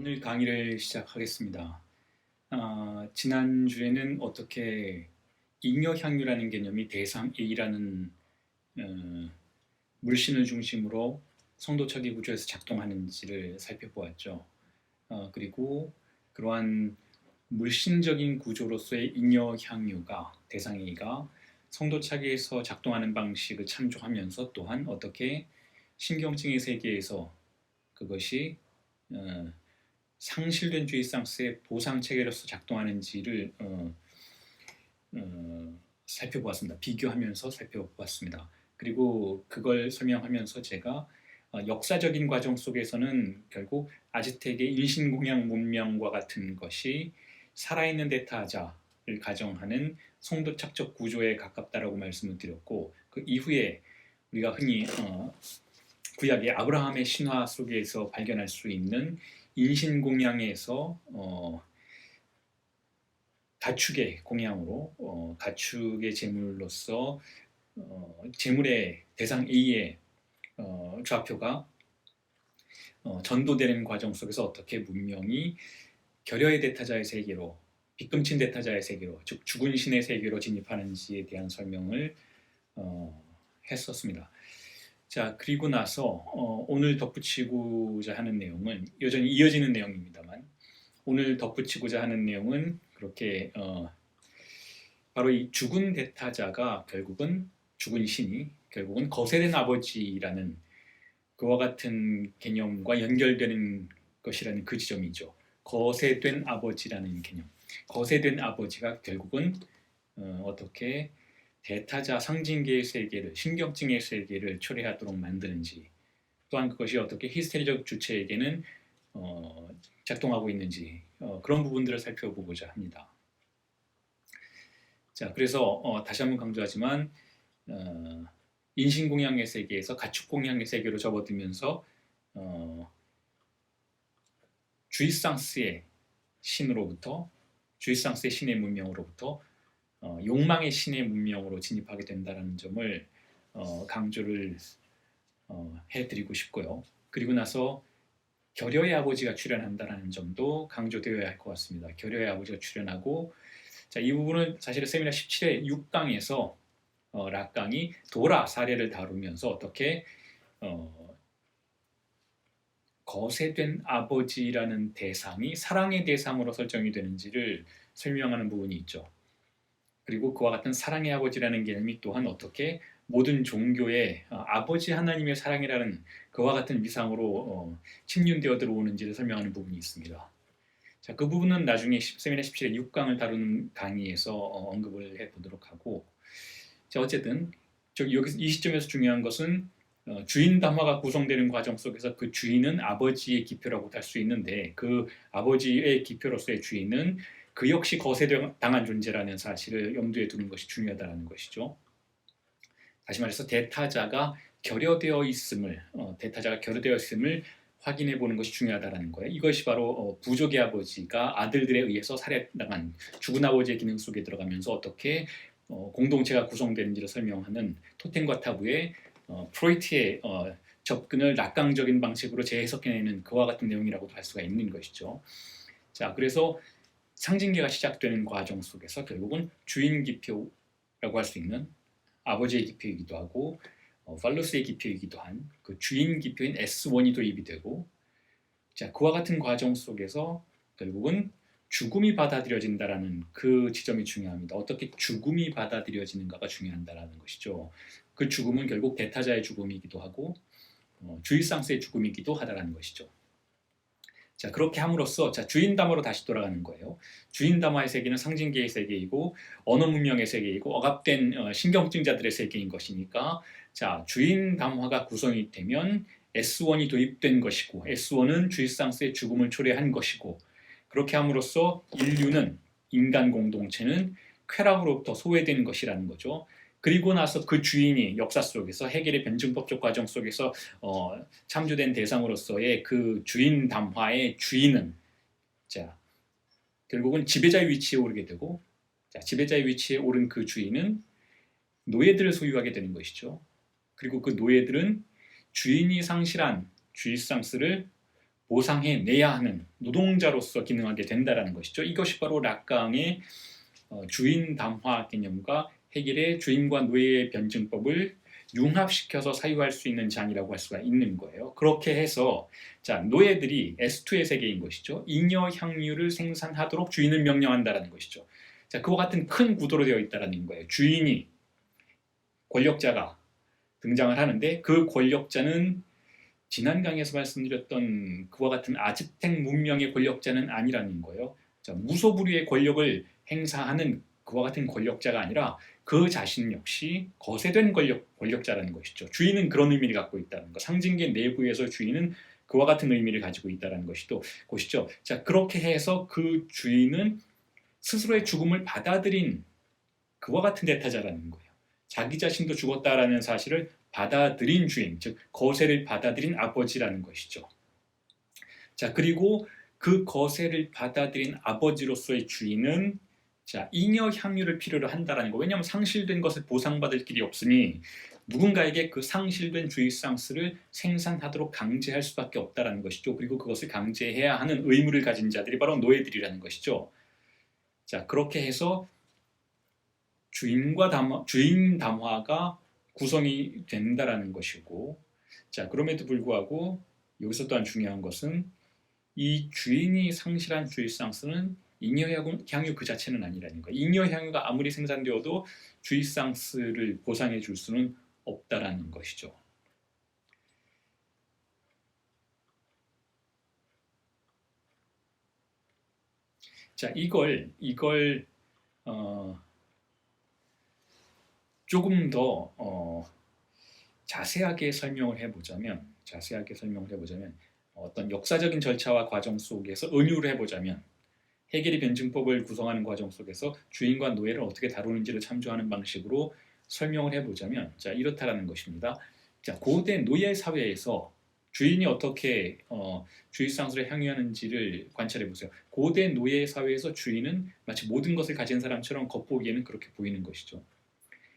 오늘 강의를 시작하겠습니다. 지난주에는 어떻게 잉여향유라는 개념이 대상 A라는 물신을 중심으로 성도차기 구조에서 작동하는지를 살펴보았죠. 그리고 그러한 물신적인 구조로서의 잉여향유가 대상 A가 성도차기에서 작동하는 방식을 참조하면서 또한 어떻게 신경증의 세계에서 그것이 상실된 주의상스의 보상체계로서 작동하는지를 살펴보았습니다. 비교하면서 살펴보았습니다. 그리고 그걸 설명하면서 제가 역사적인 과정 속에서는 결국 아즈텍의 인신공양 문명과 같은 것이 살아있는 대타자를 가정하는 송도착적 구조에 가깝다라고 말씀을 드렸고, 그 이후에 우리가 흔히 구약의 아브라함의 신화 속에서 발견할 수 있는 인신공양에서 가축의 공양으로 가축의 제물로서 제물의 대상 A의 좌표가 전도되는 과정 속에서 어떻게 문명이 결여의 대타자의 세계로, 빗금친 대타자의 세계로, 즉 죽은 신의 세계로 진입하는지에 대한 설명을 했었습니다. 자, 그리고 나서 오늘 덧붙이고자 하는 내용은 여전히 이어지는 내용입니다만, 오늘 덧붙이고자 하는 내용은 그렇게 바로 이 죽은 대타자가 결국은, 죽은 신이 결국은 거세된 아버지라는 그와 같은 개념과 연결되는 것이라는 그 지점이죠. 거세된 아버지라는 개념. 거세된 아버지가 결국은 어떻게 대타자 상징계의 세계를, 신경증의 세계를 초래하도록 만드는지, 또한 그것이 어떻게 히스테리적 주체에게는 작동하고 있는지, 그런 부분들을 살펴보고자 합니다. 자, 그래서 다시 한번 강조하지만 인신공양의 세계에서 가축공양의 세계로 접어들면서 주이상스의 신으로부터, 주이상스의 신의 문명으로부터 욕망의 신의 문명으로 진입하게 된다는 점을 강조를 해드리고 싶고요. 그리고 나서 결여의 아버지가 출현한다는 점도 강조되어야 할 것 같습니다. 결여의 아버지가 출현하고, 자, 이 부분은 사실은 세미나 17회 6강에서 락강이 도라 사례를 다루면서 어떻게 거세된 아버지라는 대상이 사랑의 대상으로 설정이 되는지를 설명하는 부분이 있죠. 그리고 그와 같은 사랑의 아버지라는 개념이 또한 어떻게 모든 종교의 아버지 하나님의 사랑이라는 그와 같은 위상으로 침륜되어 들어오는지를 설명하는 부분이 있습니다. 자, 그 부분은 나중에 세미나 17의 6강을 다루는 강의에서 언급을 해보도록 하고, 자, 어쨌든 여기서 이 시점에서 중요한 것은 주인 담화가 구성되는 과정 속에서 그 주인은 아버지의 기표라고 할 수 있는데, 그 아버지의 기표로서의 주인은 그 역시 거세당한 존재라는 사실을 염두에 두는 것이 중요하다는 것이죠. 다시 말해서 대타자가 결여되어 있음을 확인해 보는 것이 중요하다는 거예요. 이것이 바로 부족의 아버지가 아들들에 의해서 살해당한 죽은 아버지의 기능 속에 들어가면서 어떻게 공동체가 구성되는지를 설명하는 토템과 타부의 프로이트의 접근을 낙강적인 방식으로 재해석해내는 그와 같은 내용이라고도 할 수가 있는 것이죠. 자, 그래서 상징계가 시작되는 과정 속에서 결국은 주인 기표라고 할 수 있는 아버지의 기표이기도 하고 팔로스의 기표이기도 한 그 주인 기표인 S1이 도입이 되고, 자, 그와 같은 과정 속에서 결국은 죽음이 받아들여진다라는 그 지점이 중요합니다. 어떻게 죽음이 받아들여지는가가 중요하다는 것이죠. 그 죽음은 결국 대타자의 죽음이기도 하고 주일상스의 죽음이기도 하다라는 것이죠. 자, 그렇게 함으로써, 자, 주인담화로 다시 돌아가는 거예요. 주인담화의 세계는 상징계의 세계이고 언어 문명의 세계이고 억압된 신경증자들의 세계인 것이니까, 자, 주인담화가 구성이 되면 S1이 도입된 것이고 S1은 주일상스의 죽음을 초래한 것이고, 그렇게 함으로써 인류는, 인간 공동체는 쾌락으로부터 소외된 것이라는 거죠. 그리고 나서 그 주인이 역사 속에서 해결의 변증법적 과정 속에서 참조된 대상으로서의 그 주인 담화의 주인은, 자, 결국은 지배자의 위치에 오르게 되고, 자, 지배자의 위치에 오른 그 주인은 노예들을 소유하게 되는 것이죠. 그리고 그 노예들은 주인이 상실한 주일상스를 보상해내야 하는 노동자로서 기능하게 된다는 것이죠. 이것이 바로 락강의 주인 담화 개념과 해겔의 주인과 노예의 변증법을 융합시켜서 사유할 수 있는 장이라고 할 수가 있는 거예요. 그렇게 해서 자, 노예들이 S2의 세계인 것이죠. 잉여 향유를 생산하도록 주인을 명령한다라는 것이죠. 자, 그와 같은 큰 구도로 되어 있다라는 거예요. 주인이 권력자가 등장을 하는데 그 권력자는 지난 강의에서 말씀드렸던 그와 같은 아즈텍 문명의 권력자는 아니라는 거예요. 자, 무소불위의 권력을 행사하는 그와 같은 권력자가 아니라 그 자신 역시 거세된 권력자라는 것이죠. 주인은 그런 의미를 갖고 있다는 것. 상징계 내부에서 주인은 그와 같은 의미를 가지고 있다는 것이죠. 자, 그렇게 해서 그 주인은 스스로의 죽음을 받아들인 그와 같은 대타자라는 거예요. 자기 자신도 죽었다라는 사실을 받아들인 주인, 즉 거세를 받아들인 아버지라는 것이죠. 자, 그리고 그 거세를 받아들인 아버지로서의 주인은 자, 잉여 향유를 필요로 한다라는 거. 왜냐하면 상실된 것을 보상받을 길이 없으니 누군가에게 그 상실된 주이상스를 생산하도록 강제할 수밖에 없다라는 것이죠. 그리고 그것을 강제해야 하는 의무를 가진 자들이 바로 노예들이라는 것이죠. 자, 그렇게 해서 주인 담화가 구성이 된다라는 것이고, 자, 그럼에도 불구하고 여기서 또한 중요한 것은 이 주인이 상실한 주이상스는 잉여향유 그 자체는 아니라는 거예요. 잉여향유가 아무리 생산되어도 주이상스를 보상해 줄 수는 없다라는 것이죠. 자, 이걸 조금 더 자세하게 설명을 해보자면 어떤 역사적인 절차와 과정 속에서 은유를 해보자면 해겔이 변증법을 구성하는 과정 속에서 주인과 노예를 어떻게 다루는지를 참조하는 방식으로 설명을 해보자면 자, 이렇다라는 것입니다. 자, 고대 노예 사회에서 주인이 어떻게 주이상스를 향유하는지를 관찰해 보세요. 고대 노예 사회에서 주인은 마치 모든 것을 가진 사람처럼 겉보기에는 그렇게 보이는 것이죠.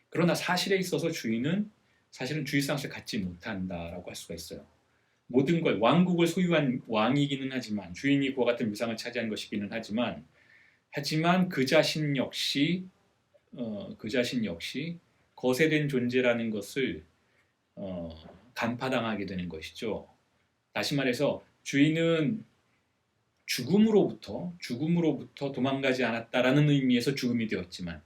그러나 사실에 있어서 주인은 사실은 주이상스를 갖지 못한다라고 할 수가 있어요. 모든 걸 왕국을 소유한 왕이기는 하지만 주인이 그와 같은 위상을 차지한 것이기는 하지만 그 자신 역시 거세된 존재라는 것을 간파당하게 되는 것이죠. 다시 말해서 주인은 죽음으로부터 도망가지 않았다라는 의미에서 죽음이 되었지만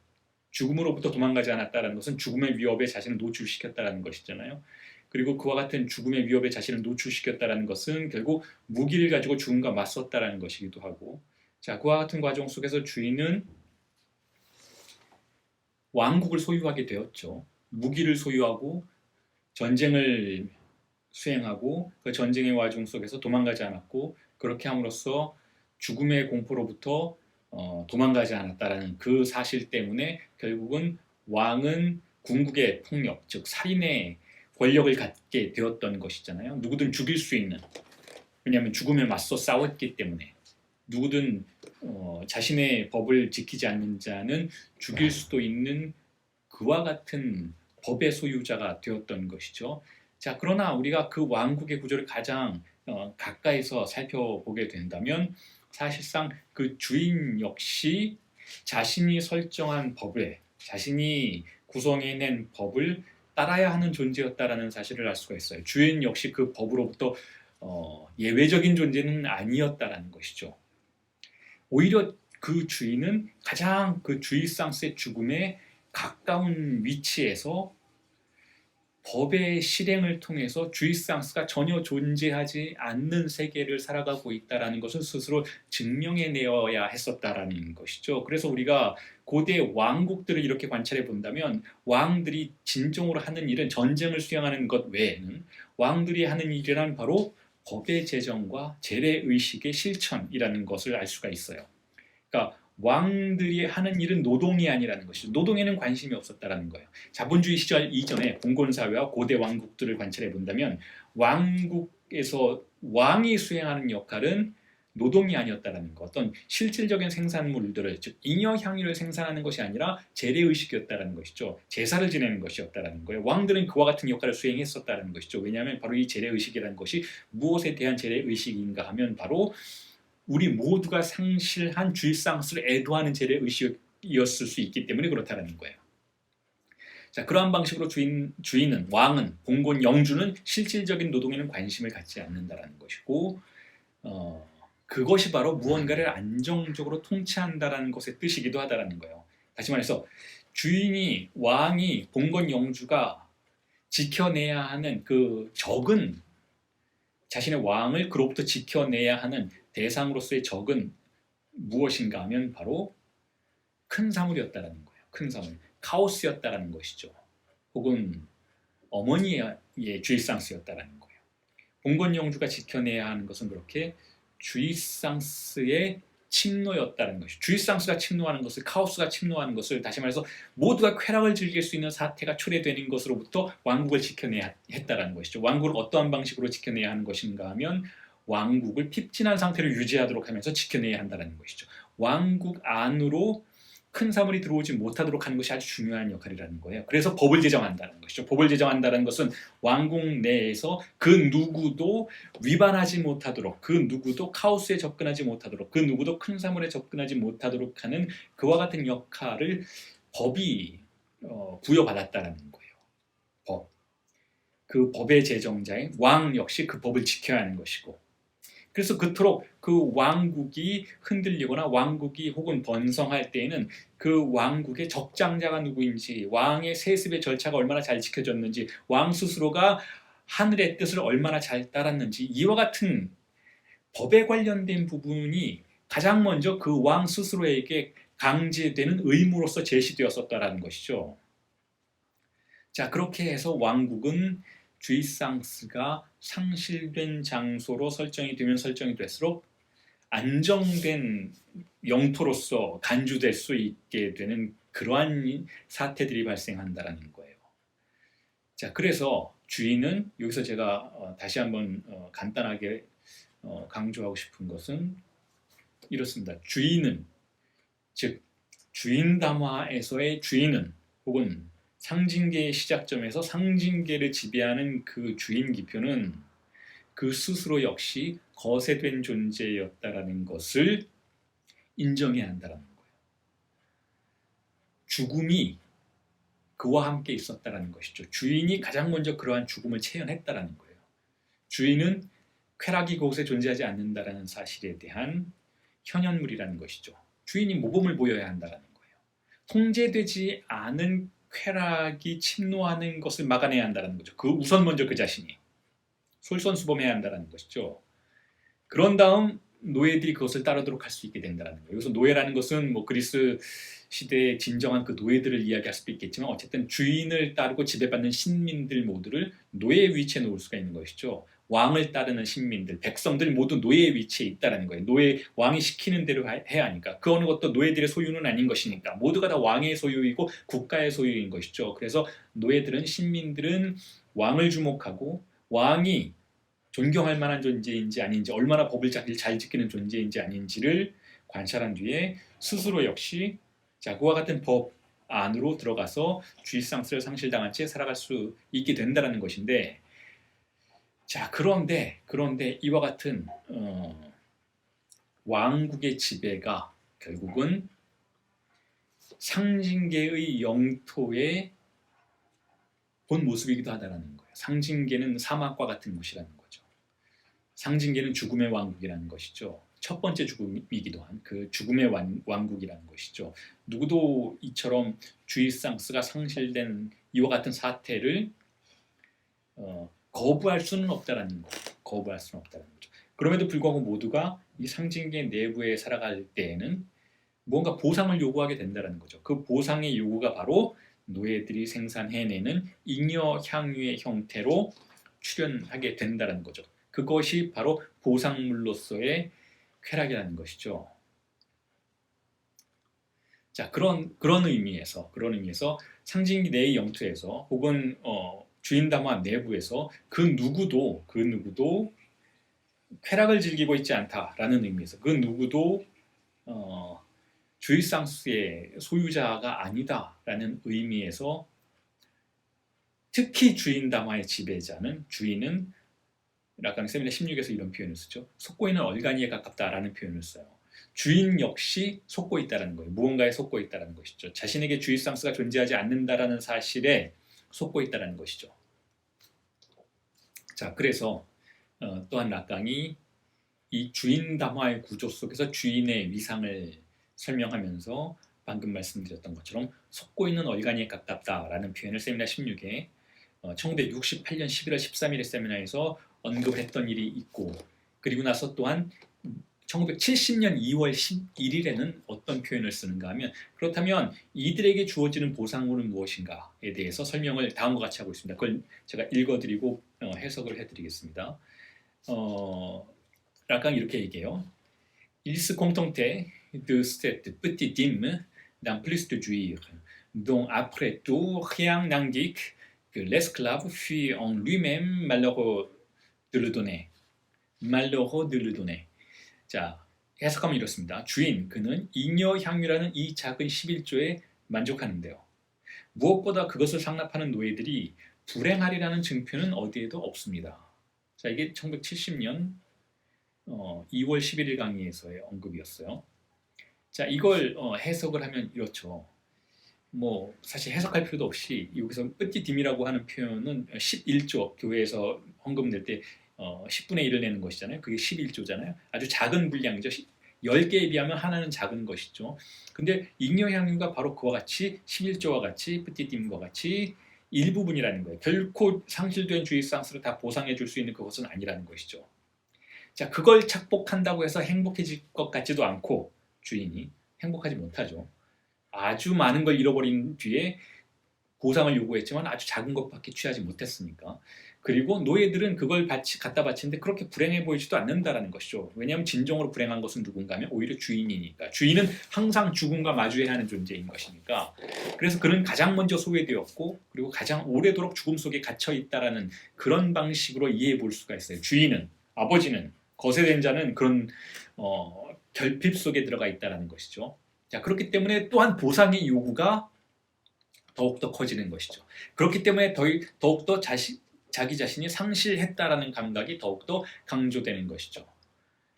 죽음으로부터 도망가지 않았다라는 것은 죽음의 위협에 자신을 노출시켰다라는 것이잖아요. 그리고 그와 같은 죽음의 위협에 자신을 노출시켰다라는 것은 결국 무기를 가지고 죽음과 맞섰다라는 것이기도 하고, 자, 그와 같은 과정 속에서 주인은 왕국을 소유하게 되었죠. 무기를 소유하고 전쟁을 수행하고 그 전쟁의 와중 속에서 도망가지 않았고 그렇게 함으로써 죽음의 공포로부터 도망가지 않았다라는 그 사실 때문에 결국은 왕은 궁극의 폭력, 즉 살인의 권력을 갖게 되었던 것이잖아요. 누구든 죽일 수 있는, 왜냐하면 죽음에 맞서 싸웠기 때문에 누구든 자신의 법을 지키지 않는 자는 죽일 수도 있는 그와 같은 법의 소유자가 되었던 것이죠. 자, 그러나 우리가 그 왕국의 구조를 가장 가까이서 살펴보게 된다면 사실상 그 주인 역시 자신이 설정한 법에, 자신이 구성해낸 법을 따라야 하는 존재였다라는 사실을 알 수가 있어요. 주인 역시 그 법으로부터 예외적인 존재는 아니었다라는 것이죠. 오히려 그 주인은 가장 그 주이상스의 죽음에 가까운 위치에서 법의 실행을 통해서 주이상스가 전혀 존재하지 않는 세계를 살아가고 있다는 것을 스스로 증명해내어야 했었다라는 것이죠. 그래서 우리가 고대 왕국들을 이렇게 관찰해 본다면 왕들이 진정으로 하는 일은 전쟁을 수행하는 것 외에는 왕들이 하는 일이란 바로 법의 제정과 재래의식의 실천이라는 것을 알 수가 있어요. 그러니까 왕들이 하는 일은 노동이 아니라는 것이죠. 노동에는 관심이 없었다라는 거예요. 자본주의 시절 이전에 봉건사회와 고대 왕국들을 관찰해 본다면 왕국에서 왕이 수행하는 역할은 노동이 아니었다라는 것, 어떤 실질적인 생산물들을, 즉 잉여 향유를 생산하는 것이 아니라 재래의식이었다라는 것이죠. 제사를 지내는 것이었다라는 거예요. 왕들은 그와 같은 역할을 수행했었다라는 것이죠. 왜냐하면 바로 이 재래의식이라는 것이 무엇에 대한 재래의식인가 하면 바로 우리 모두가 상실한 주일상스를 애도하는 재래의식이었을 수 있기 때문에 그렇다라는 거예요. 자, 그러한 방식으로 주인은, 왕은, 봉건, 영주는 실질적인 노동에는 관심을 갖지 않는다라는 것이고, 그것이 바로 무언가를 안정적으로 통치한다라는 것의 뜻이기도 하다라는 거예요. 다시 말해서 주인이, 왕이, 봉건, 영주가 지켜내야 하는 그 적은, 자신의 왕을 그로부터 지켜내야 하는 대상으로서의 적은 무엇인가 하면 바로 큰 사물이었다라는 거예요. 큰 사물, 카오스였다라는 것이죠. 혹은 어머니의 주이상스였다라는 거예요. 봉건 영주가 지켜내야 하는 것은 그렇게 주이상스의 침노였다는 것이죠. 주이상스가 침노하는 것을, 카오스가 침노하는 것을, 다시 말해서 모두가 쾌락을 즐길 수 있는 사태가 초래되는 것으로부터 왕국을 지켜내야 했다는 것이죠. 왕국을 어떠한 방식으로 지켜내야 하는 것인가 하면 왕국을 핍진한 상태로 유지하도록 하면서 지켜내야 한다는 것이죠. 왕국 안으로 큰 사물이 들어오지 못하도록 하는 것이 아주 중요한 역할이라는 거예요. 그래서 법을 제정한다는 것이죠. 법을 제정한다는 것은 왕국 내에서 그 누구도 위반하지 못하도록, 그 누구도 카오스에 접근하지 못하도록, 그 누구도 큰 사물에 접근하지 못하도록 하는 그와 같은 역할을 법이 부여받았다는 거예요. 법. 그 법의 제정자인 왕 역시 그 법을 지켜야 하는 것이고, 그래서 그토록 그 왕국이 흔들리거나 왕국이 혹은 번성할 때에는 그 왕국의 적장자가 누구인지, 왕의 세습의 절차가 얼마나 잘 지켜졌는지, 왕 스스로가 하늘의 뜻을 얼마나 잘 따랐는지, 이와 같은 법에 관련된 부분이 가장 먼저 그 왕 스스로에게 강제되는 의무로서 제시되었었다라는 것이죠. 자, 그렇게 해서 왕국은 주이상스가 상실된 장소로 설정이 되면 설정이 될수록 안정된 영토로서 간주될 수 있게 되는 그러한 사태들이 발생한다는 거예요. 자, 그래서 주인은, 여기서 제가 다시 한번 간단하게 강조하고 싶은 것은 이렇습니다. 주인은, 즉 주인담화에서의 주인은, 혹은 상징계의 시작점에서 상징계를 지배하는 그 주인 기표는 그 스스로 역시 거세된 존재였다라는 것을 인정해야 한다는 거예요. 죽음이 그와 함께 있었다라는 것이죠. 주인이 가장 먼저 그러한 죽음을 체현했다라는 거예요. 주인은 쾌락이 그곳에 존재하지 않는다라는 사실에 대한 현현물이라는 것이죠. 주인이 모범을 보여야 한다라는 거예요. 통제되지 않은 쾌락이 침노하는 것을 막아내야 한다는 거죠. 그 우선 먼저 그 자신이 솔선수범해야 한다는 것이죠. 그런 다음 노예들이 그것을 따르도록 할 수 있게 된다는 거예요. 여기서 노예라는 것은 뭐 그리스 시대의 진정한 그 노예들을 이야기할 수도 있겠지만, 어쨌든 주인을 따르고 지배받는 신민들 모두를 노예의 위치에 놓을 수가 있는 것이죠. 왕을 따르는 신민들, 백성들 모두 노예의 위치에 있다는 거예요. 왕이 시키는 대로 해야 하니까. 그 어느 것도 노예들의 소유는 아닌 것이니까. 모두가 다 왕의 소유이고 국가의 소유인 것이죠. 그래서 노예들은, 신민들은 왕을 주목하고, 왕이 존경할 만한 존재인지 아닌지, 얼마나 법을 잘 지키는 존재인지 아닌지를 관찰한 뒤에 스스로 역시 그와 같은 법 안으로 들어가서 주의상스를 상실당한 채 살아갈 수 있게 된다는 것인데, 자, 그런데 이와 같은 왕국의 지배가 결국은 상징계의 영토의 본 모습이기도 하다는 거예요. 상징계는 사막과 같은 곳이라는 거죠. 상징계는 죽음의 왕국이라는 것이죠. 첫 번째 죽음이기도 한 그 죽음의 왕국이라는 것이죠. 누구도 이처럼 주이상스가 상실된 이와 같은 사태를 거부할 수는 없다라는 거. 거부할 수는 없다는 거죠. 그럼에도 불구하고 모두가 이 상징계 내부에 살아갈 때에는 무언가 보상을 요구하게 된다는 거죠. 그 보상의 요구가 바로 노예들이 생산해내는 잉여 향유의 형태로 출현하게 된다는 거죠. 그것이 바로 보상물로서의 쾌락이라는 것이죠. 자, 그런 의미에서 상징 내의 영토에서 혹은 주인담화 내부에서 그 누구도 쾌락을 즐기고 있지 않다라는 의미에서 그 누구도 주일상수의 소유자가 아니다라는 의미에서 특히 주인 담화의 지배자는 주인은 라칸 세미나 16에서 이런 표현을 쓰죠. 속고 있는 얼간이에 가깝다라는 표현을 써요. 주인 역시 속고 있다라는 거예요. 무언가에 속고 있다라는 것이죠. 자신에게 주일상수가 존재하지 않는다라는 사실에 속고 있다라는 것이죠. 자, 그래서 또한 라깡이 이 주인 담화의 구조 속에서 주인의 위상을 설명하면서 방금 말씀드렸던 것처럼 속고 있는 얼간이에 가깝다라는 표현을 세미나 16에 1968년 11월 13일의 세미나에서 언급했던 일이 있고, 그리고 나서 또한 1970년 2월 11일에는 어떤 표현을 쓰는가 하면, 그렇다면 이들에게 주어지는 보상은 무엇인가에 대해서 설명을 다음과 같이 하고 있습니다. 그걸 제가 읽어드리고 해석을 해드리겠습니다. 라깡 이렇게 얘기해요. Ils se contentaient de cette petite dîme d'un plus de jouir, dont après tout rien n'indique que l'esclave fut en lui-même malheureux de le donner. malheureux de le donner. 자, 해석하면 이렇습니다. 주인, 그는 잉여향유라는 이 작은 11조에 만족하는데요. 무엇보다 그것을 상납하는 노예들이 불행하리라는 증표는 어디에도 없습니다. 자, 이게 1970년 2월 11일 강의에서의 언급이었어요. 자, 이걸 해석을 하면 이렇죠. 뭐 사실 해석할 필요도 없이 여기서 뿌띠딤이라고 하는 표현은 11조, 교회에서 헌금 낼 때 10분의 1을 내는 것이잖아요. 그게 11조잖아요. 아주 작은 분량이죠. 10개에 비하면 하나는 작은 것이죠. 근데 잉여향유가 바로 그와 같이 11조와 같이 뿌띠딤과 같이 일부분이라는 거예요. 결코 상실된 주일상수를 다 보상해 줄 수 있는 그것은 아니라는 것이죠. 자, 그걸 착복한다고 해서 행복해질 것 같지도 않고 주인이 행복하지 못하죠. 아주 많은 걸 잃어버린 뒤에 보상을 요구했지만 아주 작은 것밖에 취하지 못했으니까. 그리고 노예들은 그걸 갖다 바치는데 그렇게 불행해 보이지도 않는다라는 것이죠. 왜냐하면 진정으로 불행한 것은 누군가 하면 오히려 주인이니까. 주인은 항상 죽음과 마주해야 하는 존재인 것이니까. 그래서 그는 가장 먼저 소외되었고, 그리고 가장 오래도록 죽음 속에 갇혀 있다라는 그런 방식으로 이해해 볼 수가 있어요. 주인은, 아버지는, 거세된 자는 그런 결핍 속에 들어가 있다라는 것이죠. 자, 그렇기 때문에 또한 보상의 요구가 더욱더 커지는 것이죠. 그렇기 때문에 더욱더 자기 자신이 상실했다라는 감각이 더욱더 강조되는 것이죠.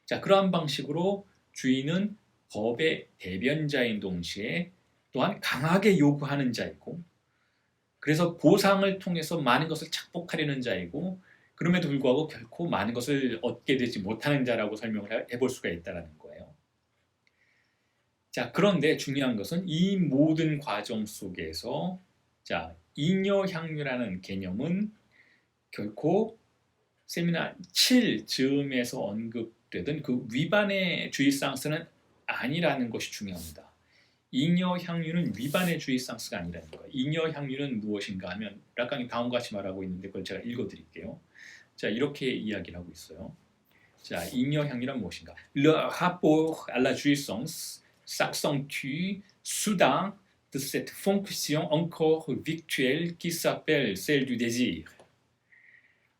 자, 그러한 방식으로 주인은 법의 대변자인 동시에 또한 강하게 요구하는 자이고, 그래서 보상을 통해서 많은 것을 착복하려는 자이고, 그럼에도 불구하고 결코 많은 것을 얻게 되지 못하는 자라고 설명을 해볼 수가 있다는 거예요. 자, 그런데 중요한 것은 이 모든 과정 속에서 자, 잉여향유라는 개념은 결코 세미나 7 즈음에서 언급되던 그 위반의 주의상스는 아니라는 것이 중요합니다. 잉여향유는 위반의 주의상스가 아니라는 거예요. 잉여향유는 무엇인가 하면 라깡이 다음과 같이 말하고 있는데 그걸 제가 읽어드릴게요. 자, 이렇게 이야기를 하고 있어요. 자, 잉여향유란 무엇인가? Le rapport à la jouissance s'accentue soudain de cette fonction encore virtuelle qui s'appelle celle du désir.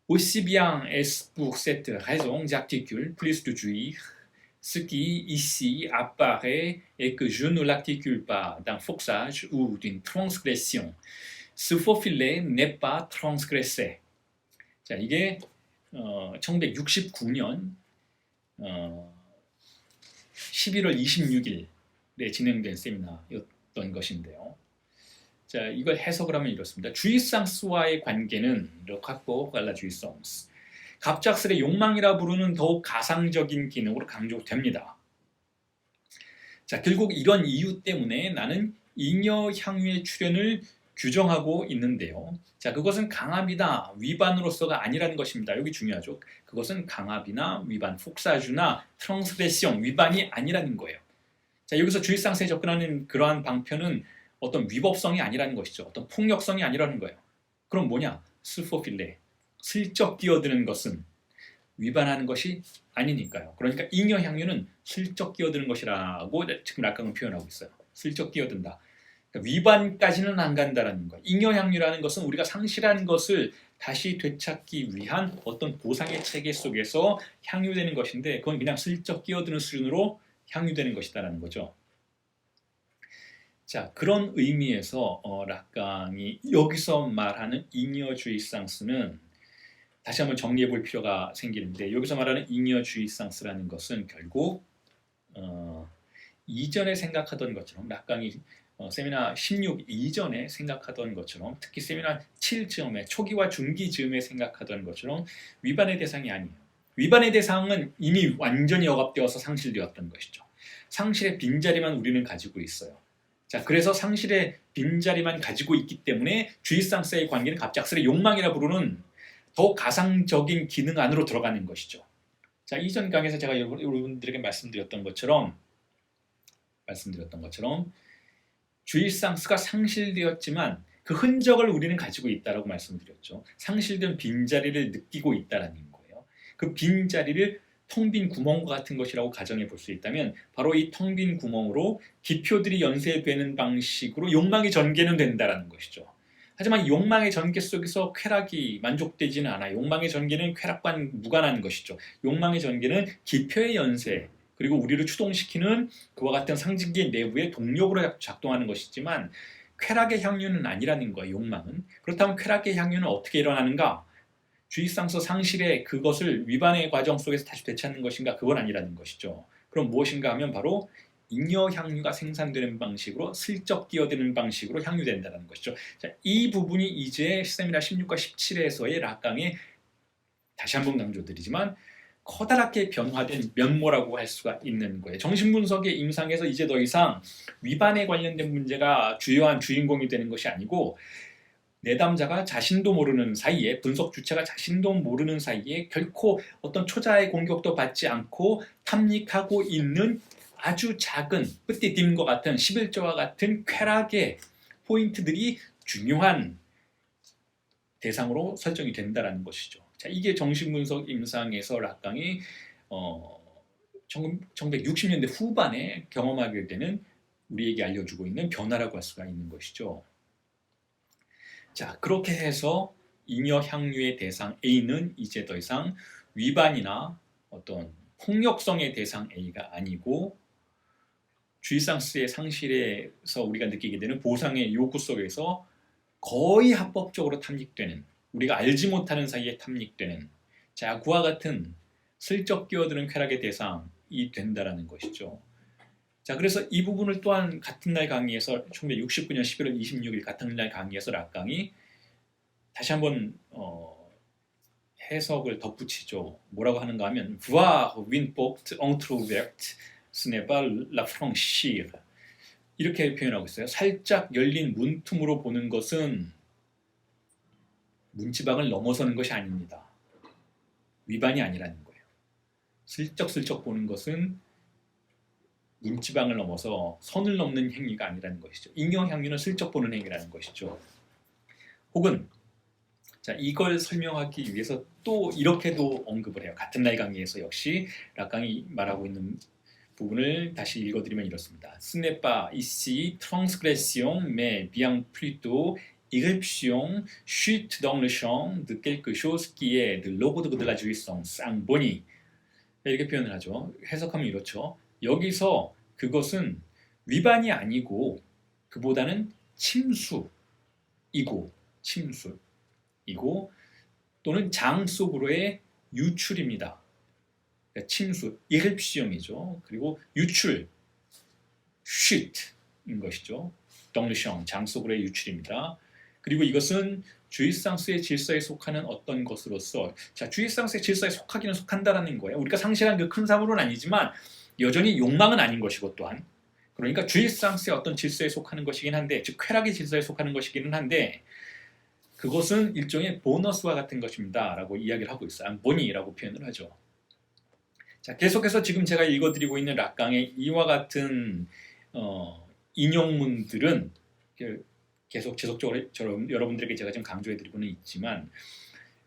Aussi bien est-ce pour cette raison que j'articule plus de jouir. Ce qui ici apparaît est que je ne l'articule pas d'un forçage ou d'une transgression. Ce faufilet n'est pas transgressé. 자, 이게 1969년 11월 26일에 진행된 세미나였던 것인데요. 자, 이걸 해석을 하면 이렇습니다. 주의상스와의 관계는 le rapport à la jouissance, 갑작스레 욕망이라 부르는 더욱 가상적인 기능으로 강조됩니다. 자, 결국 이런 이유 때문에 나는 잉여향유의 출현을 규정하고 있는데요. 자, 그것은 강압이나 위반으로서가 아니라는 것입니다. 여기 중요하죠. 그것은 강압이나 위반, 폭사주나 트랑스레시옹, 위반이 아니라는 거예요. 자, 여기서 주의상스에 접근하는 그러한 방편은 어떤 위법성이 아니라는 것이죠. 어떤 폭력성이 아니라는 거예요. 그럼 뭐냐? 스포필레, 슬쩍 끼어드는 것은 위반하는 것이 아니니까요. 그러니까 잉여향유는 슬쩍 끼어드는 것이라고 지금 라깡은 표현하고 있어요. 슬쩍 끼어든다. 그러니까 위반까지는 안 간다라는 거예요. 잉여향유라는 것은 우리가 상실한 것을 다시 되찾기 위한 어떤 보상의 체계 속에서 향유되는 것인데 그건 그냥 슬쩍 끼어드는 수준으로 향유되는 것이다라는 거죠. 자, 그런 의미에서 락강이 여기서 말하는 잉여주의상스는 다시 한번 정리해 볼 필요가 생기는데 여기서 말하는 잉여주의상스라는 것은 결국 이전에 생각하던 것처럼 락강이 세미나 16 이전에 생각하던 것처럼 특히 세미나 7 즈음에 초기와 중기 즈음에 생각하던 것처럼 위반의 대상이 아니에요. 위반의 대상은 이미 완전히 억압되어서 상실되었던 것이죠. 상실의 빈자리만 우리는 가지고 있어요. 자, 그래서 상실의 빈자리만 가지고 있기 때문에 주의상스의 관계는 갑작스레 욕망이라 부르는 더 가상적인 기능 안으로 들어가는 것이죠. 자, 이전 강에서 제가 여러분들에게 말씀드렸던 것처럼 주의상스가 상실되었지만 그 흔적을 우리는 가지고 있다라고 말씀드렸죠. 상실된 빈자리를 느끼고 있다라는 거예요. 그 빈자리를 텅 빈 구멍과 같은 것이라고 가정해 볼 수 있다면 바로 이 텅 빈 구멍으로 기표들이 연쇄되는 방식으로 욕망이 전개는 된다라는 것이죠. 하지만 욕망의 전개 속에서 쾌락이 만족되지는 않아요. 욕망의 전개는 쾌락과 무관한 것이죠. 욕망의 전개는 기표의 연쇄 그리고 우리를 추동시키는 그와 같은 상징계 내부의 동력으로 작동하는 것이지만 쾌락의 향유는 아니라는 거예요. 욕망은. 그렇다면 쾌락의 향유는 어떻게 일어나는가? 주의상서 상실의 그것을 위반의 과정 속에서 다시 되찾는 것인가? 그건 아니라는 것이죠. 그럼 무엇인가 하면 바로 잉여 향유가 생산되는 방식으로 슬쩍 끼어드는 방식으로 향유된다는 것이죠. 자, 이 부분이 이제 세미나 16과 17에서의 락강의 다시 한번 강조드리지만 커다랗게 변화된 면모라고 할 수가 있는 거예요. 정신분석의 임상에서 이제 더 이상 위반에 관련된 문제가 주요한 주인공이 되는 것이 아니고 내담자가 자신도 모르는 사이에 분석 주체가 자신도 모르는 사이에 결코 어떤 초자의 공격도 받지 않고 탐닉하고 있는 아주 작은 뿌띠딤과 같은 11조와 같은 쾌락의 포인트들이 중요한 대상으로 설정이 된다는 것이죠. 자, 이게 정신분석 임상에서 락강이 1960년대 후반에 경험하게 되는 우리에게 알려주고 있는 변화라고 할 수가 있는 것이죠. 자, 그렇게 해서 잉여 향유의 대상 A는 이제 더 이상 위반이나 어떤 폭력성의 대상 A가 아니고 주의상스의 상실에서 우리가 느끼게 되는 보상의 요구 속에서 거의 합법적으로 탐닉되는 우리가 알지 못하는 사이에 탐닉되는 자, 그와 같은 슬쩍 끼어드는 쾌락의 대상이 된다라는 것이죠. 자, 그래서 이 부분을 또한 같은 날 강의에서 1969년 11월 26일 같은 날 강의에서 락강이 다시 한번 해석을 덧붙이죠. 뭐라고 하는가 하면 voir une porte entrouverte ce n'est pas la franchir 이렇게 표현하고 있어요. 살짝 열린 문틈으로 보는 것은 문지방을 넘어서는 것이 아닙니다. 위반이 아니라는 거예요. 슬쩍슬쩍 보는 것은 문지방을 넘어서 선을 넘는 행위가 아니라는 것이죠. 잉여 향유는 슬쩍 보는 행위라는 것이죠. 혹은 자, 이걸 설명하기 위해서 또 이렇게도 언급을 해요. 같은 날 강의에서 역시 락강이 말하고 있는 부분을 다시 읽어드리면 이렇습니다. Ce n'est pas ici transgression, mais bien plutôt irruption, chute dans le champ de quelque chose qui est de l'ordre de la jouissance, un boni. 이렇게 표현을 하죠. 해석하면 이렇죠. 여기서 그것은 위반이 아니고 그보다는 침수이고 또는 장 속으로의 유출입니다. 그러니까 침수, irruption이죠. 그리고 유출, chute인 것이죠. dans 장 속으로의 유출입니다. 그리고 이것은 주의상스의 질서에 속하는 어떤 것으로서 자, 주의상스의 질서에 속하기는 속한다라는 거예요. 우리가 상실한 그 큰 사물은 아니지만 여전히 욕망은 아닌 것이고 또한 그러니까 주의상스의 어떤 질서에 속하는 것이긴 한데 즉 쾌락의 질서에 속하는 것이기는 한데 그것은 일종의 보너스와 같은 것입니다 라고 이야기를 하고 있어요. 보니라고 표현을 하죠. 자, 계속해서 지금 제가 읽어드리고 있는 락강의 이와 같은 인용문들은 계속 지속적으로 여러분들에게 제가 지금 강조해드리고는 있지만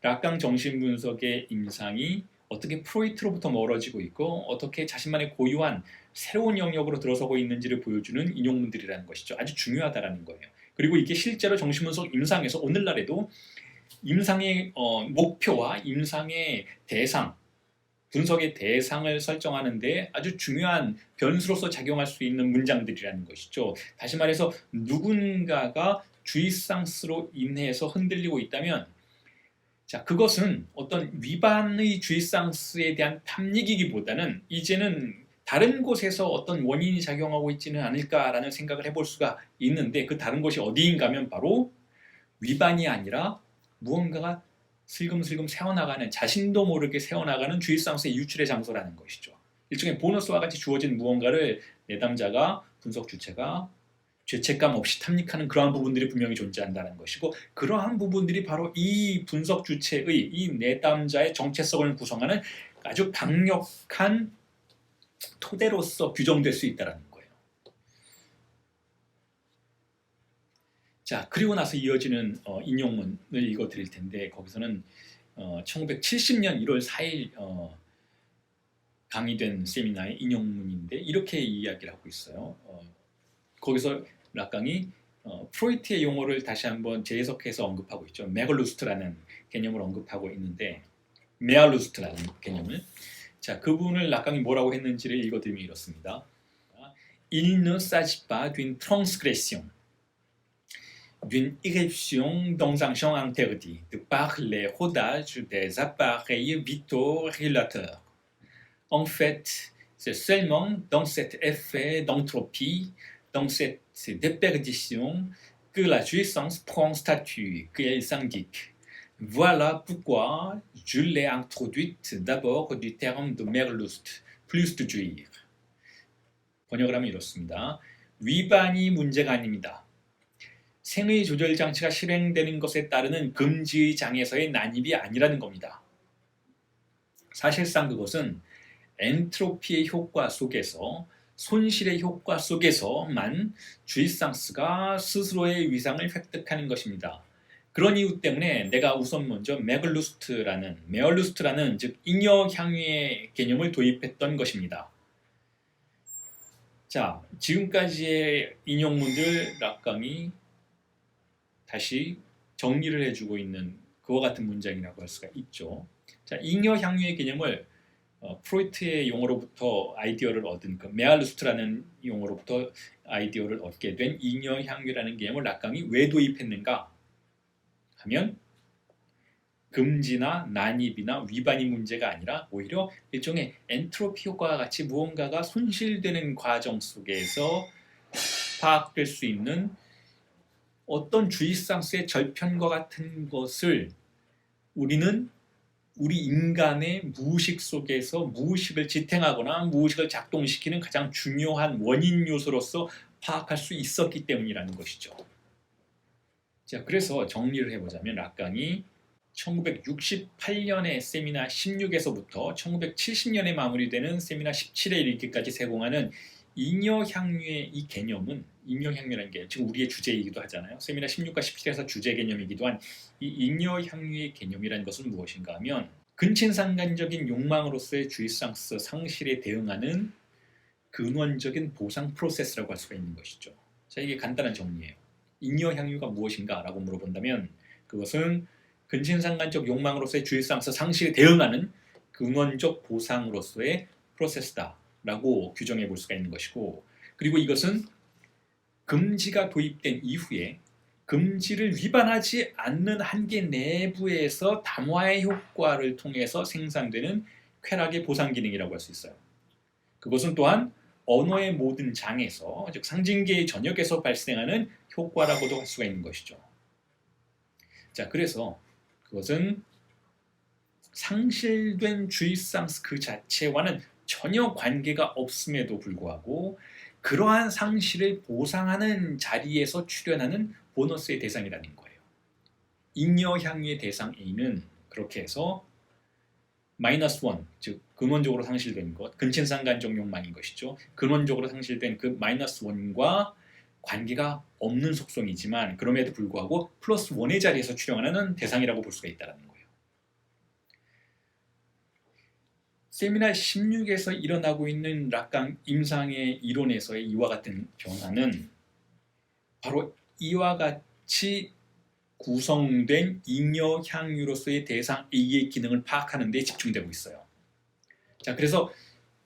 락강 정신분석의 임상이 어떻게 프로이트로부터 멀어지고 있고 어떻게 자신만의 고유한 새로운 영역으로 들어서고 있는지를 보여주는 인용문들이라는 것이죠. 아주 중요하다라는 거예요. 그리고 이게 실제로 정신분석 임상에서 오늘날에도 임상의 목표와 임상의 대상, 분석의 대상을 설정하는데 아주 중요한 변수로서 작용할 수 있는 문장들이라는 것이죠. 다시 말해서 누군가가 주의상스로 인해서 흔들리고 있다면, 자, 그것은 어떤 위반의 주의상스에 대한 탐닉이기보다는 이제는 다른 곳에서 어떤 원인이 작용하고 있지는 않을까라는 생각을 해볼 수가 있는데, 그 다른 곳이 어디인가 하면 바로 위반이 아니라 무언가가 슬금슬금 새어나가는, 자신도 모르게 새어나가는 주의상수의 유출의 장소라는 것이죠. 일종의 보너스와 같이 주어진 무언가를 내담자가, 분석 주체가 죄책감 없이 탐닉하는 그러한 부분들이 분명히 존재한다는 것이고, 그러한 부분들이 바로 이 분석 주체의, 이 내담자의 정체성을 구성하는 아주 강력한 토대로서 규정될 수 있다는 거예요. 자, 그리고 나서 이어지는 인용문을 읽어 드릴 텐데, 거기서는 1970년 1월 4일 강의된 세미나의 인용문인데 이렇게 이야기를 하고 있어요. 거기서 락강이 프로이트의 용어를 다시 한번 재해석해서 언급하고 있죠. 메갈루스트라는 개념을 언급하고 있는데, 메알루스트라는 개념을, 자, 그분을 락강이 뭐라고 했는지를 읽어드리면 이렇습니다. Il ne s'agit pas d'une transgression, d'une irruption dans un champ interdit, de par les rodages des appareils vitaux régulateurs. En fait, c'est seulement dans cet effet d'entropie, dans cette déperdition, que la jouissance prend statut, qu'elle s'indique. Voilà pourquoi je l'ai introduite d'abord du terme de merlust, plus de jouir. 번역을 하면 이렇습니다. 위반이 문제가 아닙니다. 생의 조절 장치가 실행되는 것에 따르는 금지의 장에서의 난입이 아니라는 겁니다. 사실상 그것은 엔트로피의 효과 속에서, 손실의 효과 속에서만 주의상스가 스스로의 위상을 획득하는 것입니다. 그런 이유 때문에 내가 우선 먼저 메얼루스트라는 즉 잉여향유의 개념을 도입했던 것입니다. 자, 지금까지의 인용문들 락강이 다시 정리를 해주고 있는 그와 같은 문장이라고 할 수가 있죠. 자, 잉여향유의 개념을 프로이트의 용어로부터 아이디어를 얻은 그 메알루스트라는 용어로부터 아이디어를 얻게 된 잉여향유라는 개념을 락강이 왜 도입했는가 하면, 금지나 난입이나 위반이 문제가 아니라 오히려 일종의 엔트로피 효과와 같이 무언가가 손실되는 과정 속에서 파악될 수 있는 어떤 주의상수의 절편과 같은 것을 우리는 우리 인간의 무의식 속에서 무의식을 지탱하거나 무의식을 작동시키는 가장 중요한 원인 요소로서 파악할 수 있었기 때문이라는 것이죠. 자, 그래서 정리를 해보자면 락강이 1968년에 세미나 16에서부터 1970년에 마무리되는 세미나 17에 이르기까지 제공하는 잉여향유의 이 개념은, 잉여향유라는 게 지금 우리의 주제이기도 하잖아요. 세미나 16과 17에서 주제 개념이기도 한 이 잉여향유의 개념이라는 것은 무엇인가 하면, 근친상간적인 욕망으로서의 주의상스 상실에 대응하는 근원적인 보상 프로세스라고 할 수가 있는 것이죠. 자, 이게 간단한 정리예요. 잉여향유가 무엇인가 라고 물어본다면, 그것은 근친상간적 욕망으로서의 주의상스 상실에 대응하는 근원적 보상으로서의 프로세스다 라고 규정해 볼 수가 있는 것이고, 그리고 이것은 금지가 도입된 이후에 금지를 위반하지 않는 한계 내부에서 담화의 효과를 통해서 생산되는 쾌락의 보상 기능이라고 할 수 있어요. 그것은 또한 언어의 모든 장에서, 즉 상징계의 전역에서 발생하는 효과라고도 할 수가 있는 것이죠. 자, 그래서 그것은 상실된 주의상스 그 자체와는 전혀 관계가 없음에도 불구하고 그러한 상실을 보상하는 자리에서 출현하는 보너스의 대상이라는 거예요. 잉여향유의 대상 A는 그렇게 해서 마이너스 1, 즉 근원적으로 상실된 것, 근친상간적 욕망인 것이죠. 근원적으로 상실된 그 마이너스 1과 관계가 없는 속성이지만 그럼에도 불구하고 플러스 1의 자리에서 출현하는 대상이라고 볼 수가 있다는 거예요. 세미나 16에서 일어나고 있는 락강 임상의 이론에서의 이와 같은 변화는 바로 이와 같이 구성된 잉여 향유로서의 대상 A의 기능을 파악하는 데 집중되고 있어요. 자, 그래서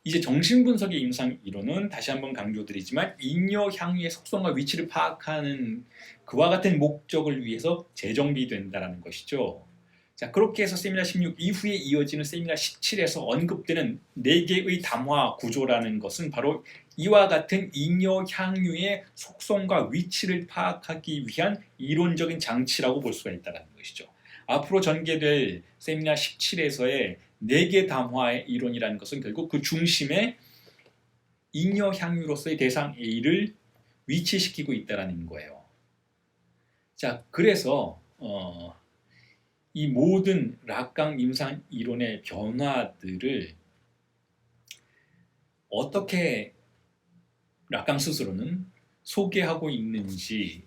이제 정신분석의 임상 이론은 다시 한번 강조드리지만 잉여 향유의 속성과 위치를 파악하는 그와 같은 목적을 위해서 재정비된다는 것이죠. 자, 그렇게 해서 세미나 16 이후에 이어지는 세미나 17에서 언급되는 4개의 담화 구조라는 것은 바로 이와 같은 잉여 향유의 속성과 위치를 파악하기 위한 이론적인 장치라고 볼 수가 있다는 것이죠. 앞으로 전개될 세미나 17에서의 4개 담화의 이론이라는 것은 결국 그 중심에 잉여 향유로서의 대상 A를 위치시키고 있다는 거예요. 자, 그래서 이 모든 락강 임상 이론의 변화들을 어떻게 락강 스스로는 소개하고 있는지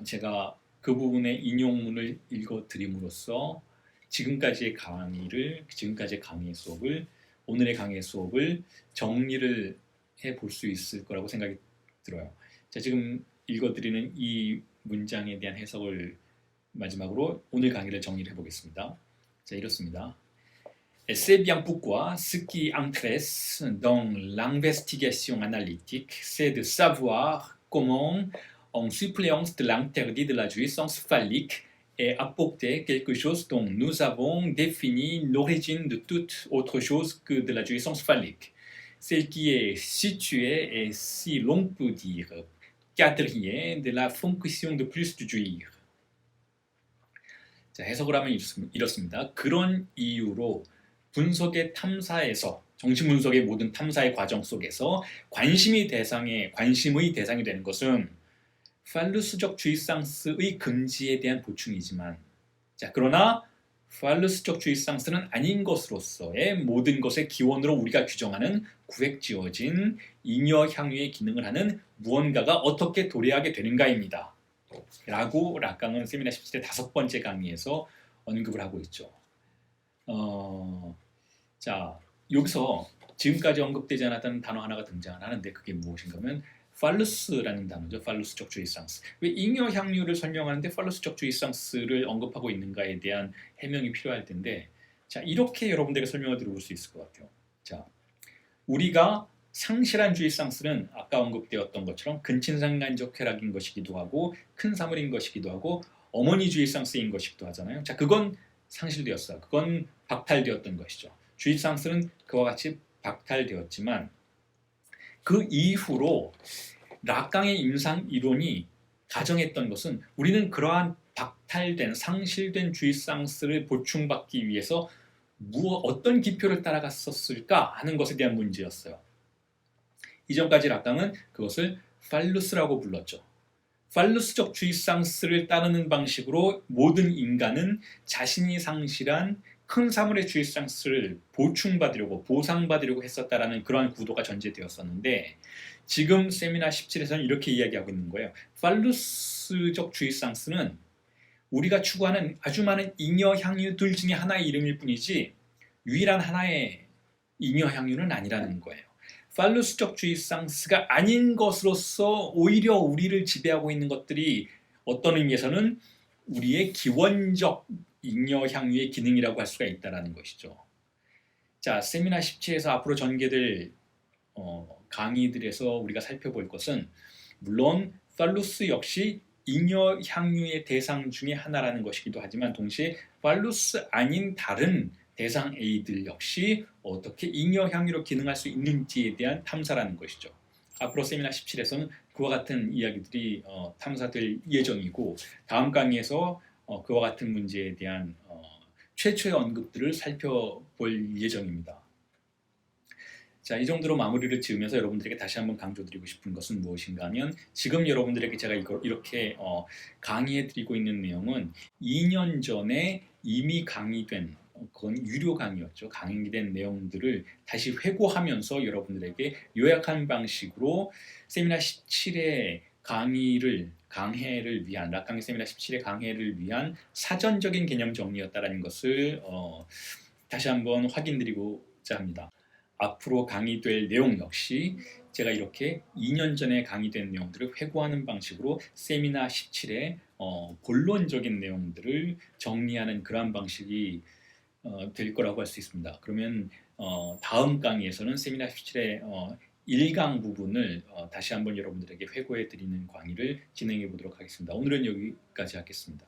제가 그 부분의 인용문을 읽어드림으로써 지금까지의 강의 수업을 오늘의 강의 수업을 정리를 해볼 수 있을 거라고 생각이 들어요. 자, 지금 읽어드리는 이 문장에 대한 해석을 마지막으로 오늘 강의를 정리를 해보겠습니다. 자, 이렇습니다. C'est bien pourquoi ce qui intéresse dans l'investigation analytique, c'est de savoir comment, en suppléance de l'interdit de la jouissance phallique, est apporté quelque chose dont nous avons défini l'origine de toute autre chose que de la jouissance phallique, celle qui est située et, si l'on peut dire, quadrillée de la fonction de plus de jouir. 자, 해석을 하면 이렇습니다. 그런 이유로 분석의 탐사에서 정신분석의 모든 탐사의 과정 속에서 관심의 대상이 되는 것은 팔루스적 주의상스의 금지에 대한 보충이지만, 자, 그러나 팔루스적 주의상스는 아닌 것으로서의 모든 것의 기원으로 우리가 규정하는 구획지어진 잉여 향유의 기능을 하는 무언가가 어떻게 도래하게 되는가입니다. 라고 락강은 세미나 17의 5번째 강의에서 언급을 하고 있죠. 자, 여기서 지금까지 언급되지 않았던 단어 하나가 등장하는데 그게 무엇인가 하면 팔루스라는 단어죠. 팔루스적 주의상스. 왜 잉여 향유를 설명하는데 팔루스적 주의상스를 언급하고 있는가에 대한 해명이 필요할 텐데, 자, 이렇게 여러분들에게 설명을 드려볼 수 있을 것 같아요. 자, 우리가 상실한 주의상스는 아까 언급되었던 것처럼 근친상간적 쾌락인 것이기도 하고 큰 사물인 것이기도 하고 어머니 주의상스인 것이기도 하잖아요. 자, 그건 상실되었어요. 그건 박탈되었던 것이죠. 주의상스는 그와 같이 박탈되었지만 그 이후로 락강의 임상 이론이 가정했던 것은 우리는 그러한 박탈된 상실된 주의상스를 보충받기 위해서 어떤 기표를 따라갔었을까 하는 것에 대한 문제였어요. 이전까지 락강은 그것을 팔루스라고 불렀죠. 팔루스적 주의상스를 따르는 방식으로 모든 인간은 자신이 상실한 큰 사물의 주의상스를 보충받으려고 보상받으려고 했었다라는 그러한 구도가 전제되었었는데, 지금 세미나 17에서는 이렇게 이야기하고 있는 거예요. 팔루스적 주의상스는 우리가 추구하는 아주 많은 잉여 향유들 중에 하나의 이름일 뿐이지 유일한 하나의 잉여 향유는 아니라는 거예요. 팔루스적 주의상스가 아닌 것으로서 오히려 우리를 지배하고 있는 것들이 어떤 의미에서는 우리의 기원적 잉여 향유의 기능이라고 할 수가 있다는 것이죠. 자, 세미나 17에서 앞으로 전개될 강의들에서 우리가 살펴볼 것은 물론 팔루스 역시 잉여 향유의 대상 중에 하나라는 것이기도 하지만 동시에 팔루스 아닌 다른 대상 A들 역시 어떻게 잉여 향유로 기능할 수 있는지에 대한 탐사라는 것이죠. 앞으로 세미나 17에서는 그와 같은 이야기들이 탐사될 예정이고 다음 강의에서 그와 같은 문제에 대한 최초의 언급들을 살펴볼 예정입니다. 자, 이 정도로 마무리를 지으면서 여러분들에게 다시 한번 강조드리고 싶은 것은 무엇인가 하면 지금 여러분들에게 제가 이렇게 강의해드리고 있는 내용은 2년 전에 이미 강의된, 그건 유료 강의였죠. 강의된 내용들을 다시 회고하면서 여러분들에게 요약한 방식으로 세미나 17의 강해를 위한 락강의 세미나 17의 강해를 위한 사전적인 개념 정리였다라는 것을 다시 한번 확인드리고자 합니다. 앞으로 강의될 내용 역시 제가 이렇게 2년 전에 강의된 내용들을 회고하는 방식으로 세미나 17의 본론적인 내용들을 정리하는 그러한 방식이 될 거라고 할 수 있습니다. 그러면 다음 강의에서는 세미나 17의 1강 부분을 다시 한번 여러분들에게 회고해 드리는 강의를 진행해 보도록 하겠습니다. 오늘은 여기까지 하겠습니다.